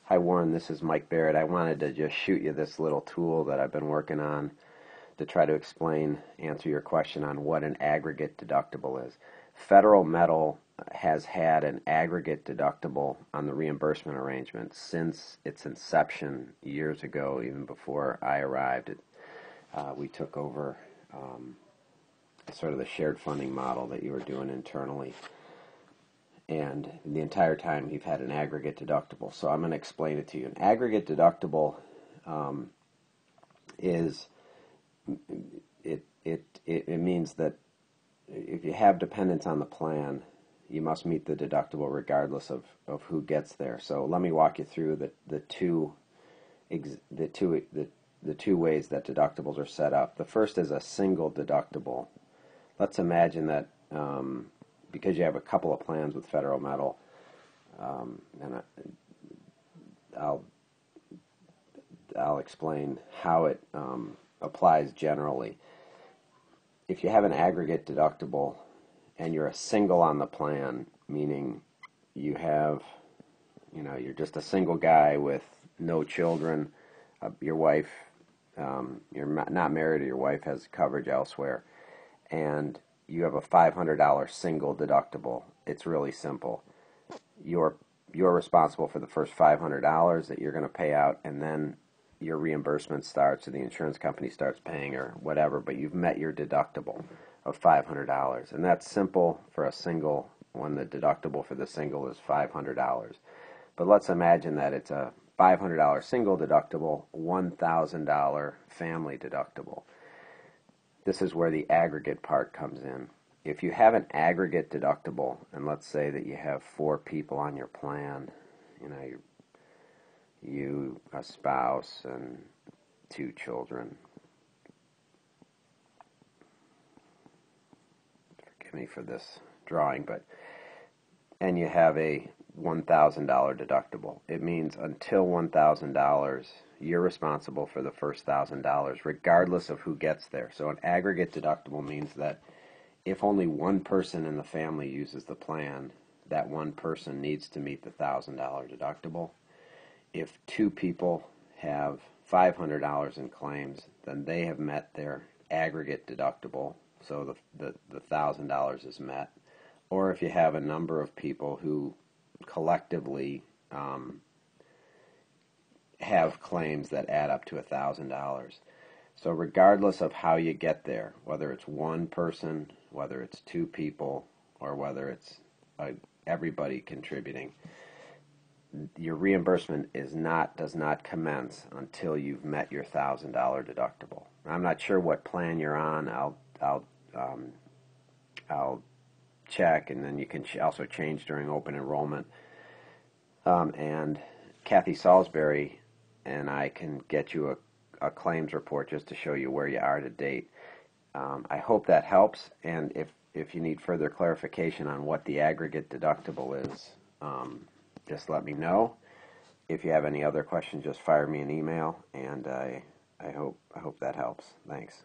Hi Warren, this is Mike Barrett. I wanted to just shoot you this little tool that I've been working on to try to answer your question on what an aggregate deductible is. Federal Metal has had an aggregate deductible on the reimbursement arrangement since its inception years ago, even before I arrived. We took over sort of the shared funding model that you were doing internally. And the entire time you've had an aggregate deductible. So I'm going to explain it to you. An aggregate deductible is it means that if you have dependents on the plan, you must meet the deductible regardless of who gets there. So let me walk you through the two ways that deductibles are set up. The first is a single deductible. Let's imagine that because you have a couple of plans with Federal Metal, and I'll explain how it applies generally. If you have an aggregate deductible and you're a single on the plan, meaning you're just a single guy with no children, your wife, you're not married, or your wife has coverage elsewhere, and you have a $500 single deductible. It's really simple. You're responsible for the first $500 that you're going to pay out, and then your reimbursement starts, or the insurance company starts paying, or whatever, but you've met your deductible of $500. And that's simple for a single when the deductible for the single is $500. But let's imagine that it's a $500 single deductible, $1,000 family deductible. This is where the aggregate part comes in. If you have an aggregate deductible, and let's say that you have 4 people on your plan, you, a spouse, and 2 children. Forgive me for this drawing, and you have a $1,000 deductible. It means until $1,000, you're responsible for the first $1,000, regardless of who gets there. So an aggregate deductible means that if only one person in the family uses the plan, that one person needs to meet the $1,000 deductible. If 2 people have $500 in claims, then they have met their aggregate deductible, so the $1,000 is met. Or if you have a number of people who collectively have claims that add up to $1,000. So regardless of how you get there, whether it's one person, whether it's 2 people, or whether it's everybody contributing, your reimbursement does not commence until you've met your $1,000 deductible. I'm not sure what plan you're on. I'll check, and then you can also change during open enrollment. And Kathy Salisbury and I can get you a claims report just to show you where you are to date. I hope that helps, and if you need further clarification on what the aggregate deductible is, just let me know. If you have any other questions, just fire me an email, and I hope that helps. Thanks.